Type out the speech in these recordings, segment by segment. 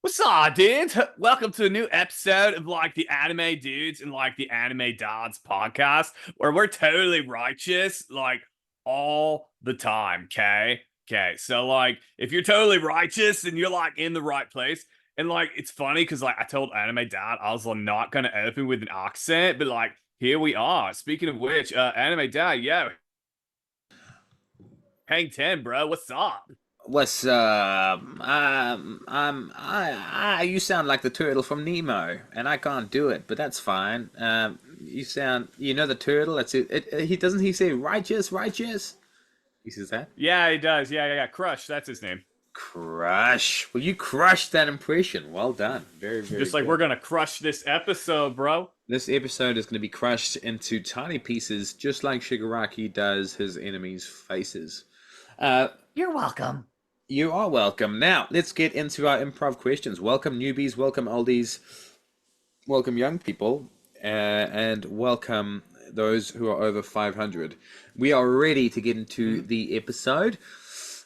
What's up, dude? Welcome to a new episode of the anime dudes and the anime dads podcast, where we're totally righteous all the time. Okay. So if you're totally righteous and you're in the right place, and it's funny because I told anime dad I was not gonna open with an accent, but here we are. Speaking of which, anime dad, yo, hang 10, bro. What's up? What's up? You sound like the turtle from Nemo, and I can't do it, but that's fine. You know the turtle. That's it. He doesn't. He say righteous, righteous. He says that. Yeah, he does. Yeah. Crush. That's his name. Crush. Well, you crushed that impression. Well done. Very, very Just like we're good. gonna crush this episode, bro. This episode is going to be crushed into tiny pieces, just like Shigaraki does his enemies' faces. Uh, You're welcome. You are welcome. Now, let's get into our improv questions. Welcome, newbies. Welcome, oldies. Welcome, young people. And welcome those who are over 500. We are ready to get into the episode.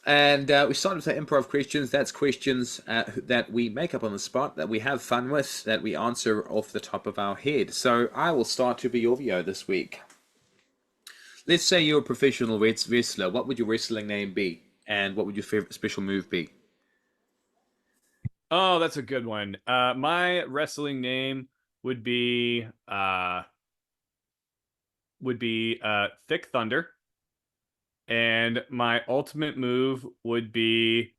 And we started with the improv questions. That's questions that we make up on the spot, that we have fun with, that we answer off the top of our head. So I will start to Bjorvio this week. Let's say you're a professional wrestler. What would your wrestling name be? And what would your favorite special move be? Oh, that's a good one. My wrestling name would be Thick Thunder, and my ultimate move would be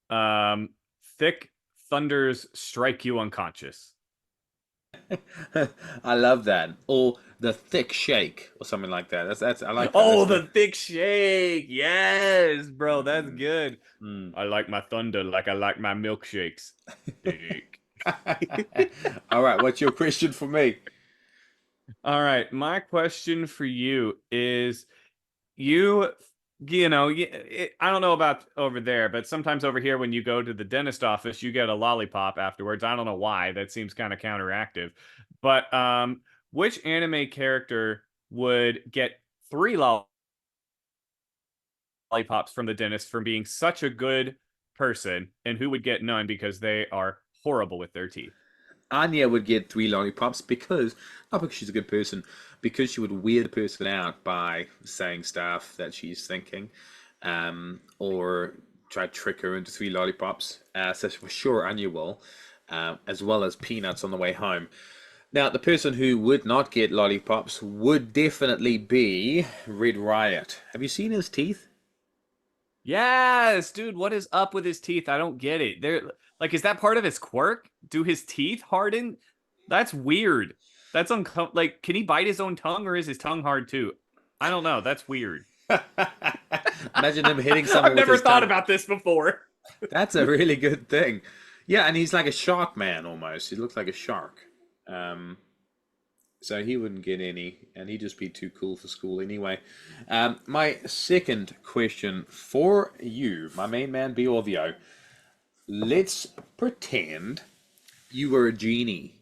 Thick Thunder's Strike You Unconscious. I love that. Or the thick shake, or something like that. That's I like that. Oh, That's the thick shake. Yes, bro, that's good. mm. I like my thunder like I like my milkshakes. All right. What's your question for me? All right, my question for you is you you know I don't know about over there, but sometimes over here when you go to the dentist office you get a lollipop afterwards. I don't know why. That seems kind of counteractive. But which anime character would get three lollipops from the dentist from being such a good person, and who would get none because they are horrible with their teeth? Anya would get three lollipops because, not because she's a good person, because she would weird the person out by saying stuff that she's thinking, or try to trick her into three lollipops. So for sure, Anya will, as well as peanuts on the way home. Now, the person who would not get lollipops would definitely be Red Riot. Have you seen his teeth? Yes, dude, what is up with his teeth? I don't get it. They're is that part of his quirk? Do his teeth harden? That's weird. That's can he bite his own tongue, or is his tongue hard too? I don't know. That's weird. Imagine him hitting I've someone with never his thought tongue. about this before. That's a really good thing. Yeah, and he's like a shark man almost. He looks like a shark. Um, so he wouldn't get any, and he'd just be too cool for school anyway. My second question for you, my main man Bjorvio. Let's pretend you were a genie,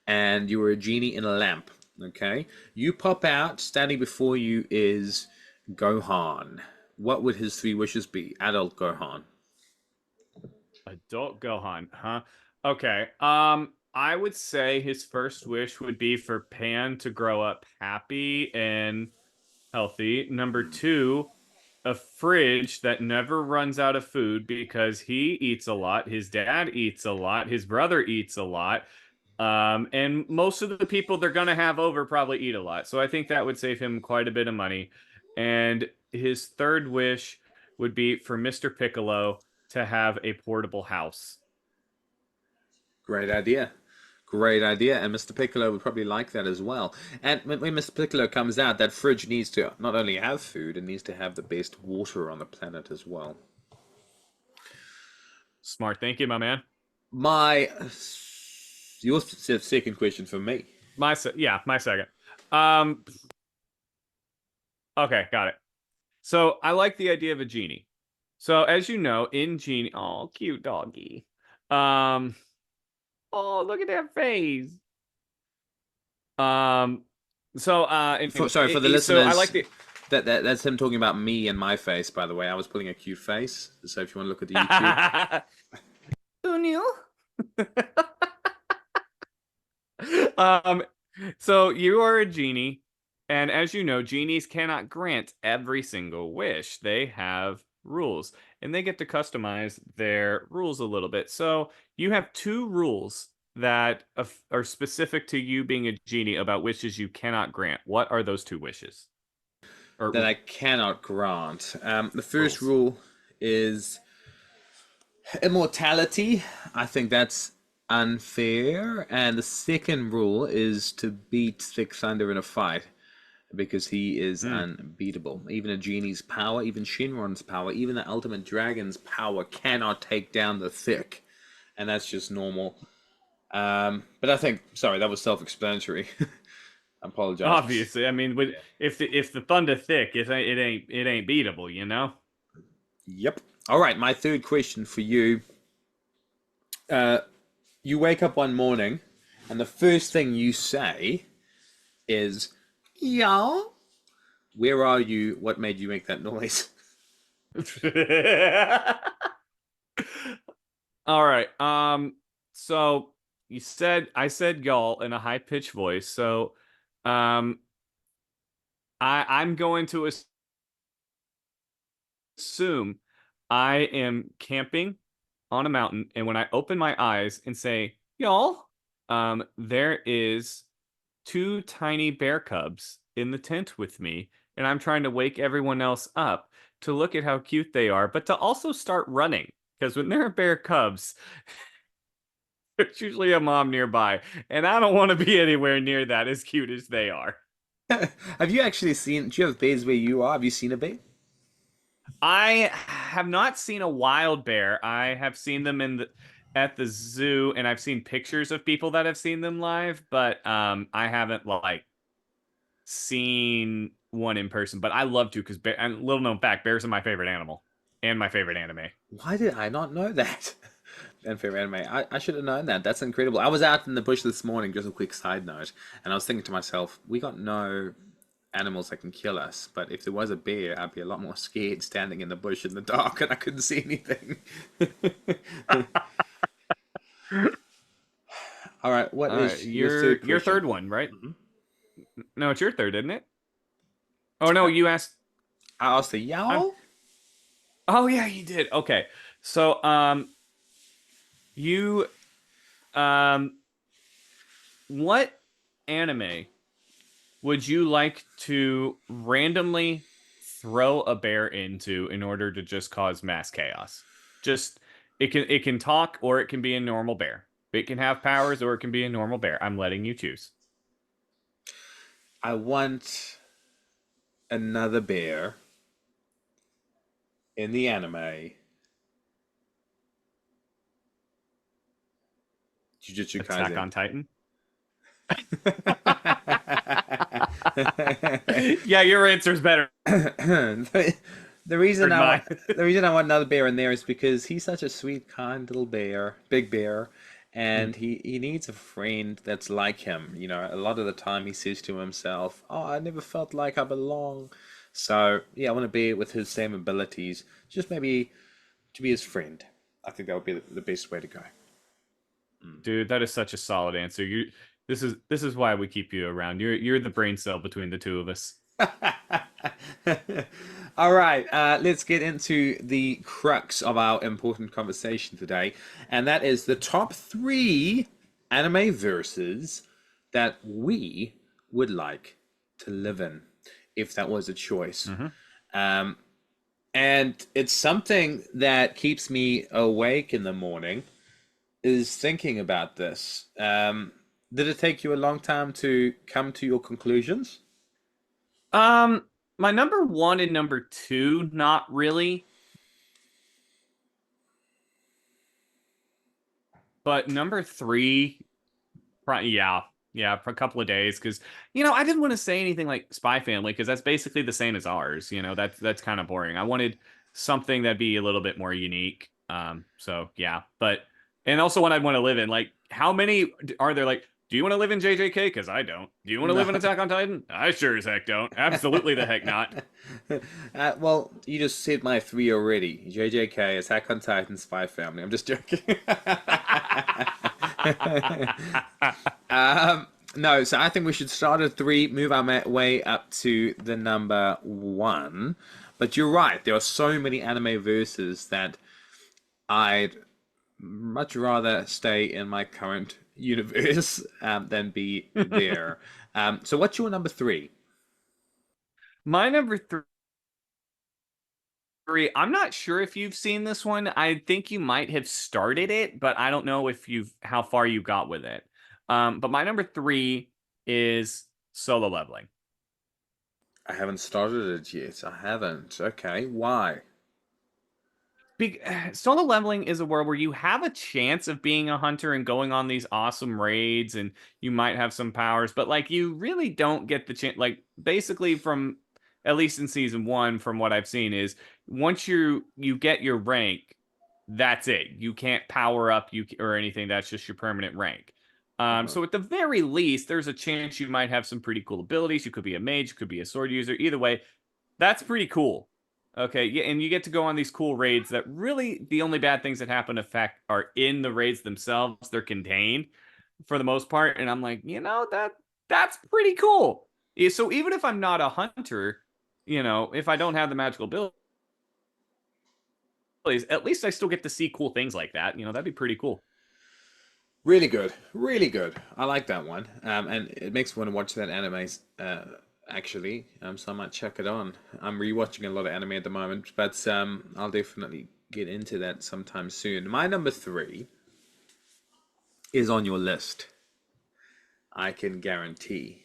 and you were a genie in a lamp. Okay, you pop out. Standing before you is Gohan. What would his three wishes be? Adult Gohan. Adult Gohan, huh? Okay. I would say his first wish would be for Pan to grow up happy and healthy. Number two, a fridge that never runs out of food because he eats a lot, his dad eats a lot, his brother eats a lot. And most of the people they're gonna have over probably eat a lot. So I think that would save him quite a bit of money. And his third wish would be for Mr. Piccolo to have a portable house. Great idea. Great idea. And Mr. Piccolo would probably like that as well. And when Mr. Piccolo comes out, that fridge needs to not only have food, it needs to have the best water on the planet as well. Smart. Thank you, my man. My your second question for me. My second. Um okay, got it. So I like the idea of a genie. So as you know, in Genie, oh, cute doggy. Um, oh, look at that face. Um, Sorry for the so I listeners. like the. That's him talking about me and my face. By the way, I was putting a cute face. So if you want to look at the YouTube, Who knew? Um, so you are a genie, and as you know, genies cannot grant every single wish. They have rules, and they get to customize their rules a little bit. So you have two rules that are specific to you being a genie about wishes you cannot grant. What are those two wishes That or I cannot grant. The first rules? rule is immortality. I think that's unfair. And the second rule is to beat Thick Thunder in a fight because he is Hmm. unbeatable. Even a genie's power, even Shinron's power, even the ultimate dragon's power cannot take down the Thick. And that's just normal. But I think, sorry, that was self-explanatory. I apologize. Obviously, I mean, with if the thunder thick, it ain't beatable, you know. Yep. All right, my third question for you. Uh, you wake up one morning, and the first thing you say is, "Yeah." Where are you? What made you make that noise? All right. So I said y'all in a high pitched voice. So, um, I'm going to assume I am camping on a mountain, and when I open my eyes and say y'all, there is two tiny bear cubs in the tent with me, and I'm trying to wake everyone else up to look at how cute they are, but to also start running. Because when there are bear cubs, there's usually a mom nearby, and I don't want to be anywhere near that as cute as they are. Have you actually seen? Do you have bears where you are? Have you seen a bear? I have not seen a wild bear. I have seen them at the zoo, and I've seen pictures of people that have seen them live, but I haven't like seen one in person, but I love to because and little known fact, bears are my favorite animal and my favorite anime. Why did I not know that? Unfair anime. I should have known that. That's incredible. I was out in the bush this morning, just a quick side note, and I was thinking to myself, we got no animals that can kill us, but if there was a bear, I'd be a lot more scared standing in the bush in the dark and I couldn't see anything. All right, what All right, is your third your question? third one, right? Mhm. No, it's your third, isn't it? Oh no, you asked. I asked the I'm. yowl. Oh yeah, you did. Okay, so you um, what anime would you like to randomly throw a bear into in order to just cause mass chaos? Just it can talk or it can be a normal bear. It can have powers or it can be a normal bear. I'm letting you choose. I want another bear in the anime. Jujutsu Attack Kaisen. on Titan. Yeah, your answer's better the, the reason than I want mine. the reason I want another bear in there is because he's such a sweet, kind little bear, big bear, and he needs a friend that's like him. You know, a lot of the time he says to himself, "Oh, I never felt like I belong." So yeah, I want a bear with his same abilities, just maybe to be his friend. I think that would be the best way to go. Dude, that is such a solid answer. This is why we keep you around. You're the brain cell between the two of us. All right, let's get into the crux of our important conversation today, and that is the top three anime verses that we would like to live in, if that was a choice. Hmm. Um, and it's something that keeps me awake in the morning, is thinking about this. Did it take you a long time to come to your conclusions? Um, my number one and number two, not really. But number three, yeah, yeah, for a couple of days, because I didn't want to say anything like Spy Family because that's basically the same as ours. That's kind of boring. I wanted something that'd be a little bit more unique. So yeah, but and also one I'd want to live in. Like, how many are there? Like, do you want to live in JJK? Because I don't. Do you want to No. live in Attack on Titan? I sure as heck don't. Absolutely the heck not. Well, you just said my three already. JJK, Attack on Titan, Spy Family. I'm just joking. um, no, so I think we should start at three, move our way up to the number one. But you're right, there are so many anime verses that I'd much rather stay in my current universe than be there. So what's your number three? My number three, I'm not sure if you've seen this one. I think you might have started it, but I don't know if you've how far you got with it. But my number three is Solo Leveling. I haven't started it yet. I haven't. Okay, why? Solo leveling is a world where you have a chance of being a hunter and going on these awesome raids, and you might have some powers, but like you really don't get the chance. Like basically, from at least in season one, from what I've seen, is once you get your rank, that's it. You can't power up you or anything. That's just your permanent rank. Uh-huh. So at the very least, there's a chance you might have some pretty cool abilities. You could be a mage, you could be a sword user. Either way, that's pretty cool. Okay, yeah, and you get to go on these cool raids that really the only bad things that happen in fact are in the raids themselves. They're contained for the most part, and I'm like, that's pretty cool. Yeah, so even if I'm not a hunter, if I don't have the magical abilities, at least I still get to see cool things like that. That'd be pretty cool. Really good, really good. I like that one, and it makes me want to watch that anime. Actually, so I might check it on. I'm rewatching a lot of anime at the moment, but I'll definitely get into that sometime soon. My number three is on your list. I can guarantee,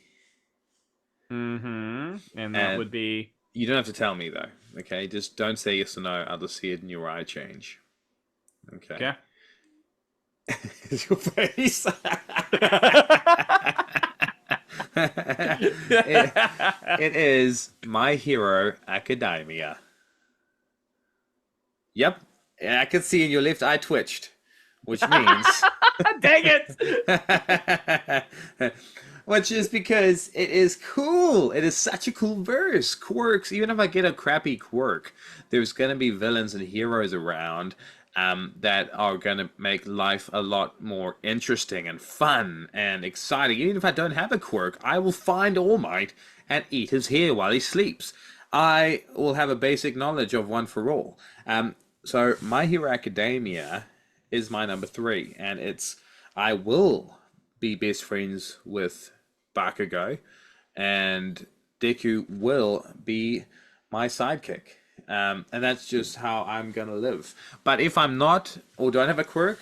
And that and would be you don't have to tell me though. Okay, just don't say yes or no. I'll just see it in your eye change. Okay, okay. it's your face. It is My Hero Academia. Yep, I can see in your left eye twitched, which means, Dang it! which is because it is cool. It is such a cool verse. Quirks, even if I get a crappy quirk, there's gonna be villains and heroes around that are gonna make life a lot more interesting and fun and exciting. Even if I don't have a quirk, I will find All Might and eat his hair while he sleeps. I will have a basic knowledge of One for All. So My Hero Academia is my number three, and it's I will be best friends with Bakugo, and Deku will be my sidekick. And that's just how I'm gonna live. But if I'm not, or don't have a quirk,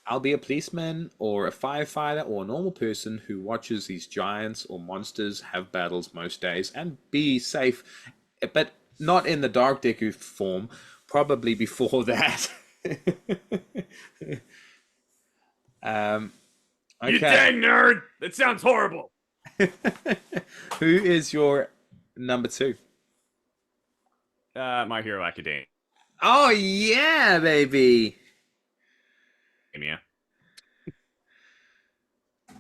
I'll be a policeman or a firefighter or a normal person who watches these giants or monsters have battles most days and be safe, but not in the Dark Deku form, probably before that. um, You okay. dang nerd! That sounds horrible. Who is your number two? My Hero Academia. Oh, yeah, baby.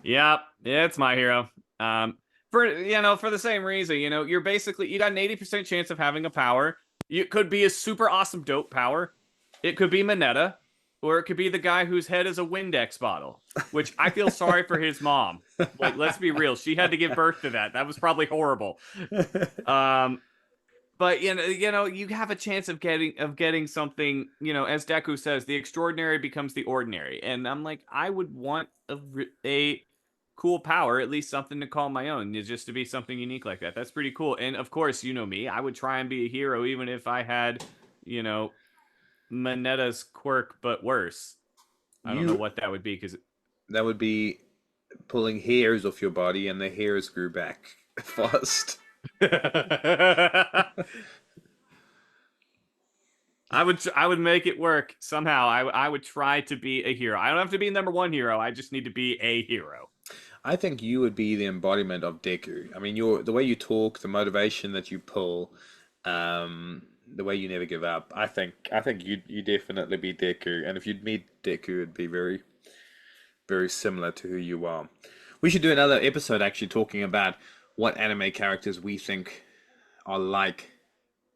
Yep, it's My Hero. For the same reason, you're basically you got an 80% chance of having a power. It could be a super awesome dope power. It could be Mineta, or it could be the guy whose head is a Windex bottle, which I feel sorry for his mom. Like, let's be real, she had to give birth to that. That was probably horrible. Um, but you have a chance of getting something. As Deku says, the extraordinary becomes the ordinary, and I'm like, I would want a cool power, at least something to call my own, just to be something unique like that. That's pretty cool. And of course, you know me, I would try and be a hero, even if I had, you know, Mineta's quirk, but worse. I don't know You what that would be because That would be pulling hairs off your body, and the hairs grew back fast. I would make it work somehow. I would try to be a hero. I don't have to be number one hero. I just need to be a hero. I think you would be the embodiment of Deku. I mean, the way you talk, the motivation that you pull, the way you never give up. I think you definitely be Deku, and if you'd meet Deku, it'd be very very similar to who you are. We should do another episode actually talking about what anime characters we think are like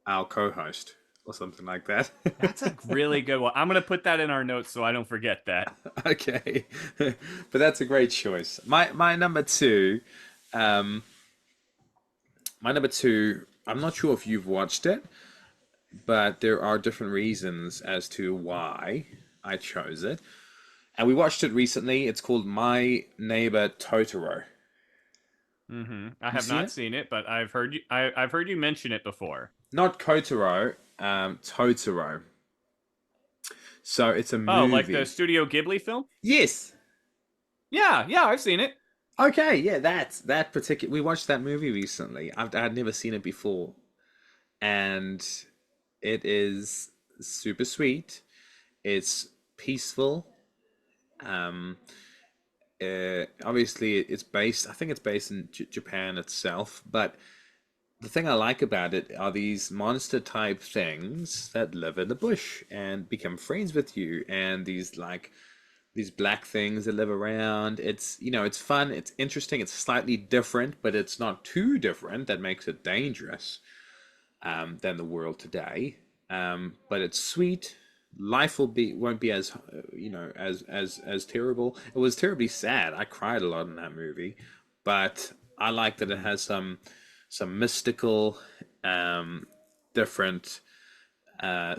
our co-host. or something like that. That's a really good one. I'm gonna put that in our notes so I don't forget that. Okay, but that's a great choice. My number two, um, my number two. I'm not sure if you've watched it, but there are different reasons as to why I chose it. And we watched it recently. It's called My Neighbor Totoro. I You have seen not it? seen it, but I've heard you. I've heard you mention it before. Not Kotaro, Totoro. So it's a Oh, like the movie. Studio Ghibli film? Yes. Yeah, yeah, I've seen it. Okay, yeah, that's that particular. We watched that movie recently. I'd never seen it before, and it is super sweet. It's peaceful. Um, Obviously, it's based. I think it's based in Japan itself. But the thing I like about it are these monster type things that live in the bush and become friends with you, and these black things that live around. It's fun, it's interesting, it's slightly different, but it's not too different that makes it dangerous than the world today. But it's sweet. Life won't be as as terrible. It was terribly sad. I cried a lot in that movie, but I like that it Mhm. has some mystical, different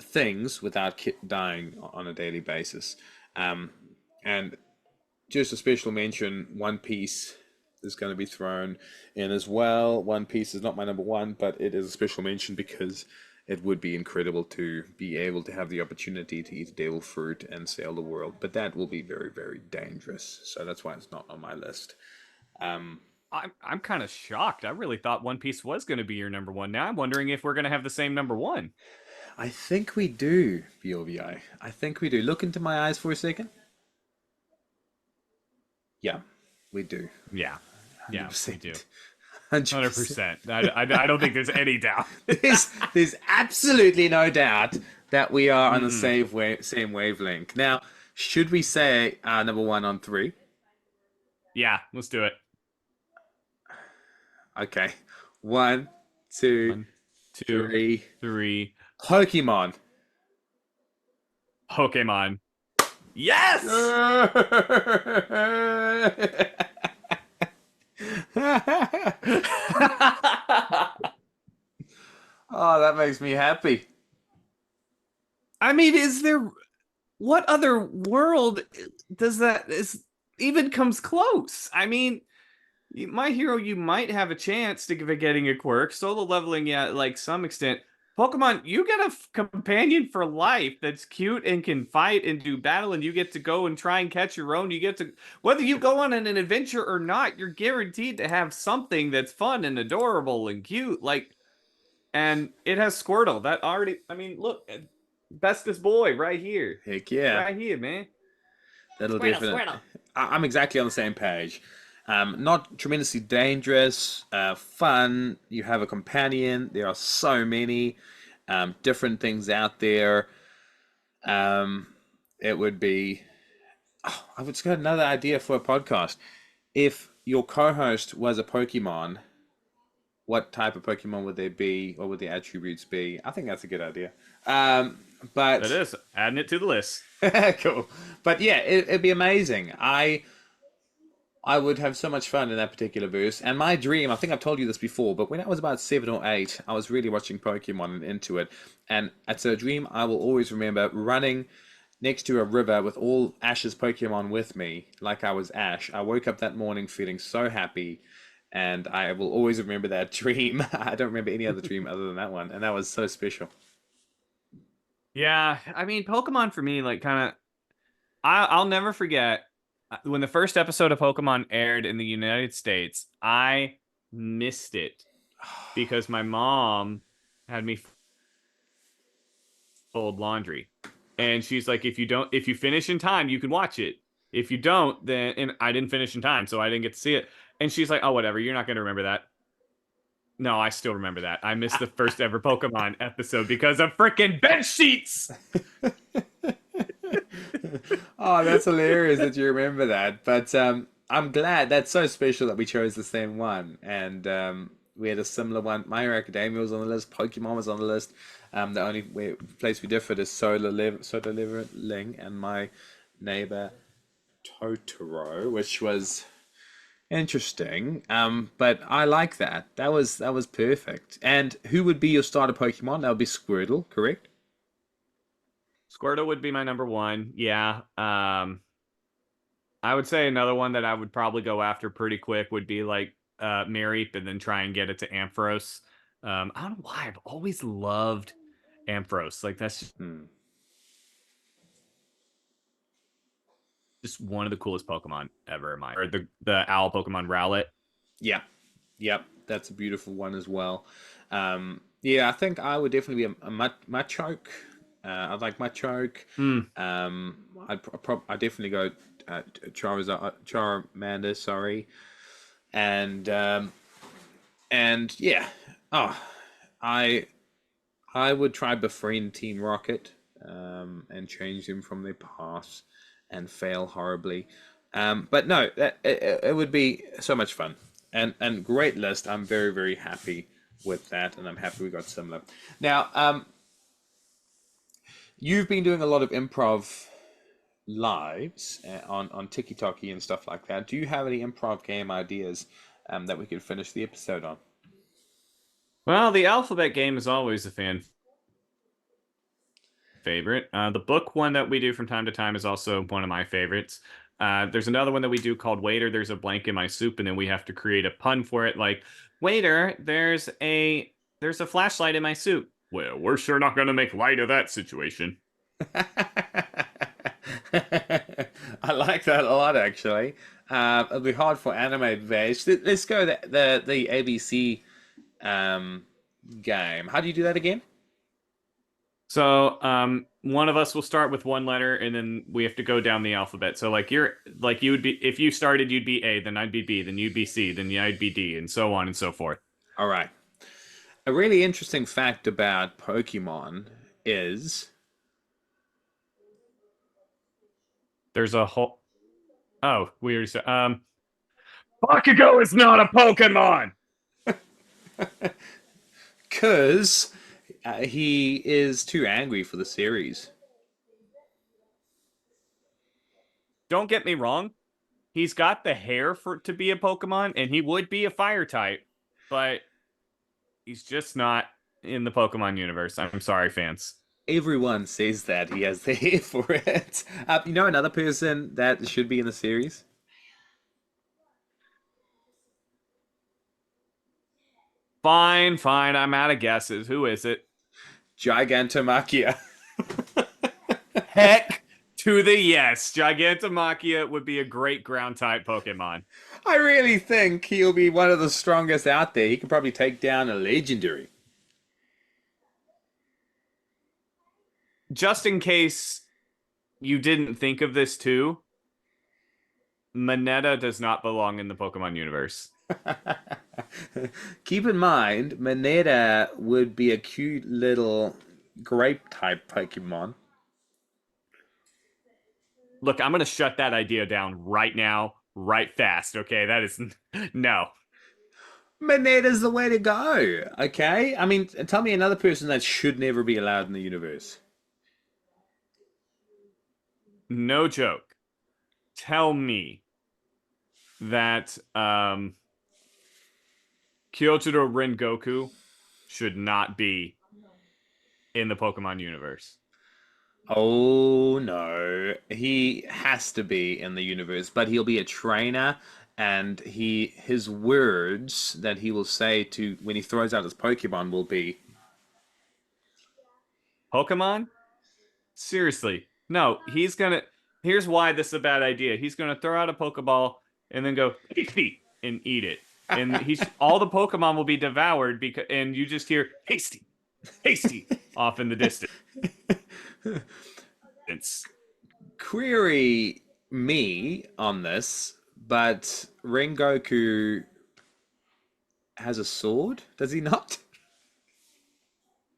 things without dying on a daily basis. Um, and just a special mention, One Piece is going to be thrown in as well. One Piece is not my number one, but it is a special mention because it would be incredible to be able to have the opportunity to eat devil fruit and sail the world. But that will be very, very dangerous. So that's why it's not on my list. Um, I'm kind of shocked. I really thought One Piece was going to be your number one. Now I'm wondering if we're going to have the same number one. I think we do, Bjorvio. I think we do. Look into my eyes for a second. Yeah, we do. Yeah, yeah, we do. 100%. 100%. 100%. I don't think there's any doubt. There's absolutely no doubt that we are on the Mm-mm. same wavelength. Now, should we say number one on three? Yeah, let's do it. Okay. One, two, One, two, three. three. Pokemon. Pokemon. Yes! Oh, that makes me happy. I mean, is there what other world does that is even comes close? I mean, My Hero, you might have a chance to getting a quirk. Solo leveling, yeah, like some extent. Pokemon, you get a companion for life that's cute and can fight and do battle, and you get to go and try and catch your own. You get to, whether you go on an adventure or not, you're guaranteed to have something that's fun and adorable and cute. And it has Squirtle. That already, I mean, look, bestest boy right here. Heck yeah. Right here, man. That'll Squirtle, definitely. Squirtle. I'm exactly on the same page. Not tremendously dangerous, fun. You have a companion. There are so many different things out there. Um, it would be. Oh, I've just got another idea for a podcast. If your co-host was a Pokemon, what type of Pokemon would they be? What would the attributes be? I think that's a good idea. That But is adding it to the list. cool. But yeah, it'd be amazing. I would have so much fun in that particular verse. And my dream, I think I've told you this before, but when I was about 7 or 8, I was really watching Pokemon and into it. And it's a dream I will always remember running next to a river with all Ash's Pokemon with me, like I was Ash. I woke up that morning feeling so happy, and I will always remember that dream. I don't remember any other dream other than that one, and that was so special. Yeah, I mean, Pokemon for me, like, kind of, I'll never forget when the first episode of Pokemon aired in the United States. I missed it because my mom had me fold laundry, and she's like, if you finish in time, you can watch it. If you don't, then and I didn't finish in time, so I didn't get to see it. And she's like, oh, whatever, you're not going to remember that. No, I still remember that. I missed the first ever Pokemon episode because of freaking bed sheets. Oh, that's hilarious that you remember that. But I'm glad that's so special that we chose the same one. And We had a similar one. My Hero Academia was on the list. Pokemon was on the list. The only place we differed is Solar Leveling and My Neighbor Totoro, which was interesting. But I like that. That was perfect. And who would be your starter Pokemon? That would be Squirtle, correct? Squirtle would be my number one. Yeah. I would say another one that I would probably go after pretty quick would be like Mareep and then try and get it to Ampharos. I don't know why I've always loved Ampharos. Like that's Hmm. just one of the coolest Pokemon ever. My or the owl Pokemon Rowlet. Yeah. Yep. That's a beautiful one as well. Yeah, I think I would definitely be a Machoke. I'd like Machoke. Mm. I'd definitely go Charizard, Charmander, sorry. And yeah. Oh, I I would try befriend Team Rocket and change them from their past and fail horribly. But no, it would be so much fun and great list. I'm very very happy with that, and I'm happy we got similar. Now, you've been doing a lot of improv lives on TikTok and stuff like that. Do you have any improv game ideas that we could finish the episode on? Well, the alphabet game is always a fan favorite. The book one that we do from time to time is also one of my favorites. There's another one that we do called Waiter, there's a blank in my soup, and then we have to create a pun for it, like Waiter, there's a flashlight in my soup. Well, we're sure not going to make light of that situation. I like that a lot, actually. It'll be hard for animated based. Let's go the ABC um, game. How do you do that again? So, one of us will start with one letter, and then we have to go down the alphabet. So, you would be if you started, you'd be A, then I'd be B, then you'd be C, then I'd be D, and so on and so forth. All right. A really interesting fact about Pokemon is There's a whole. Oh, we already said. Bakugo is not a Pokemon. because he is too angry for the series. Don't get me wrong. He's got the hair for to be a Pokemon, and he would be a fire type, but he's just not in the Pokemon universe. I'm sorry, fans. Everyone says that he has the hair for it. You know another person that should be in the series? Fine, fine. I'm out of guesses. Who is it? Gigantomachia. Heck to the yes. Gigantomachia would be a great ground type Pokemon. I really think he'll be one of the strongest out there. He could probably take down a legendary. Just in case you didn't think of this too, Moneta does not belong in the Pokemon universe. Keep in mind, Moneta would be a cute little grape type Pokemon. Look, I'm going to shut that idea down right now, right fast. Okay, that is no. Moneta's the way to go. Okay? I mean, tell me another person that should never be allowed in the universe. No joke. Tell me that Kyojuro Rengoku should not be in the Pokemon universe. Oh no, he has to be in the universe, but he'll be a trainer, and his words that he will say to when he throws out his Pokemon will be, Pokemon? Seriously. No, he's going to here's why this is a bad idea. He's going to throw out a Pokeball and then go hasty and eat it. And he's all the Pokemon will be devoured because and you just hear hasty, hasty off in the distance. It's query me on this, but Rengoku has a sword, does he not?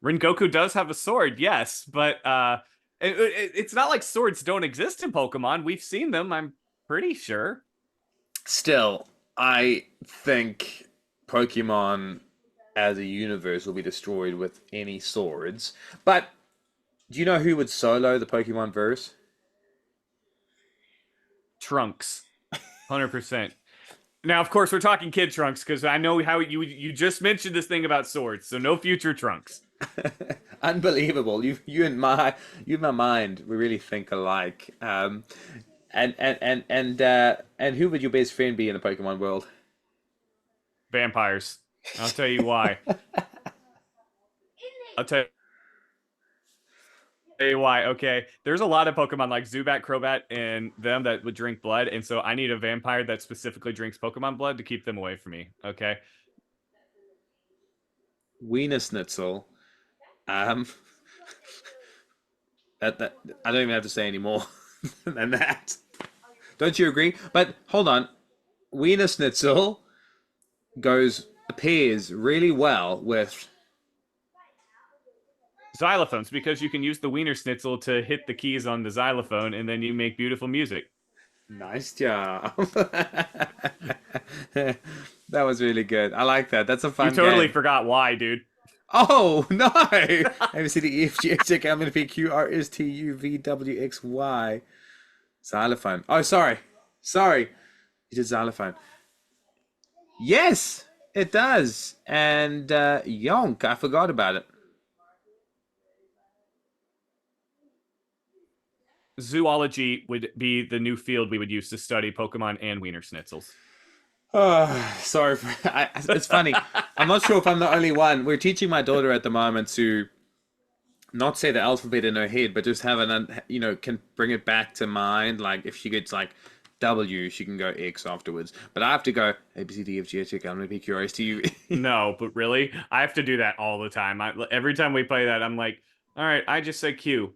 Rengoku does have a sword, yes, but it's not like swords don't exist in Pokemon. We've seen them, I'm pretty sure. Still, I think Pokemon. as a universe will be destroyed with any swords. But do you know who would solo the Pokemon verse? Trunks, 100%. Now, of course, we're talking kid Trunks because I know how you just mentioned this thing about swords, so no future Trunks. Unbelievable. You and my mind, we really think alike. And who would your best friend be in the Pokemon world? Vampires. I'll tell you why. I'll tell you why. Okay, there's a lot of Pokemon like Zubat, Crobat, and them that would drink blood, and so I need a vampire that specifically drinks Pokemon blood to keep them away from me. Okay. Wiener Schnitzel. Um, that I don't even have to say any more than that. Don't you agree? But hold on, Wiener Schnitzel appears really well with. Xylophones, because you can use the Wiener Schnitzel to hit the keys on the xylophone, and then you make beautiful music. Nice job. That was really good. I like that. That's a You fun totally game. forgot why, dude. Oh no! A B C D E F G H I J K L M N O P Q R S T U V W X Y. Xylophone. Oh, sorry. It is xylophone. Yes, it does. And yonk, I forgot about it. Zoology would be the new field we would use to study Pokemon and Wiener Schnitzels. Oh, sorry. It's funny. I'm not sure if I'm the only one. We're teaching my daughter at the moment to not say the alphabet in her head, but just have can bring it back to mind. Like if she gets like W, she can go X afterwards. But I have to go A B C D F G H I J K L M N O P Q R S T U. No, but really, I have to do that all the time. Every time we play that, I'm like, all right, I just said Q.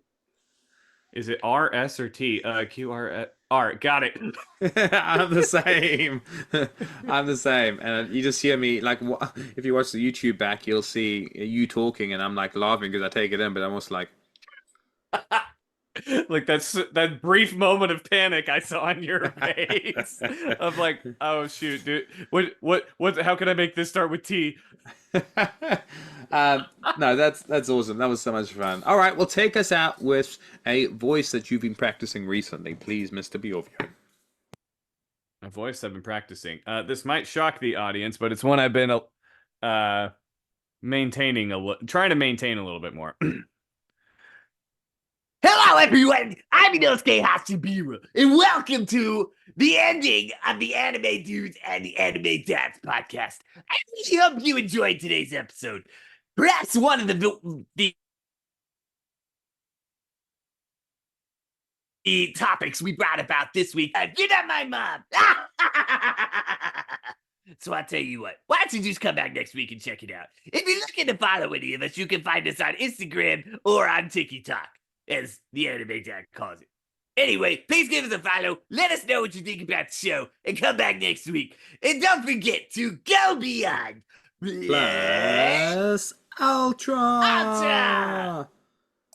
Is it R, S, or T? Q, R, R. Got it. I'm the same. I'm the same. And you just hear me like if you watch the YouTube back, you'll see you talking, and I'm like laughing because I take it in, but I'm also like, Like that brief moment of panic I saw on your face of like, oh shoot, dude, what? How can I make this start with T? no, that's awesome. That was so much fun. All right, well, take us out with a voice that you've been practicing recently, please, Mr. Bjorvio. A voice I've been practicing. This might shock the audience, but it's one I've been trying to maintain a little bit more. Hello, everyone. I'm Inosuke Hashibira, and welcome to the ending of the Anime Dudes and the Anime Dads podcast. I really hope you enjoyed today's episode. Perhaps one of the topics we brought about this week. You're not my mom. So I'll tell you what, why don't you just come back next week and check it out? If you're looking to follow any of us, you can find us on Instagram or on TikTok, as the Anime Dad calls it. Anyway, please give us a follow, let us know what you think about the show, and come back next week. And don't forget to go beyond Plus Ultra. Ultra!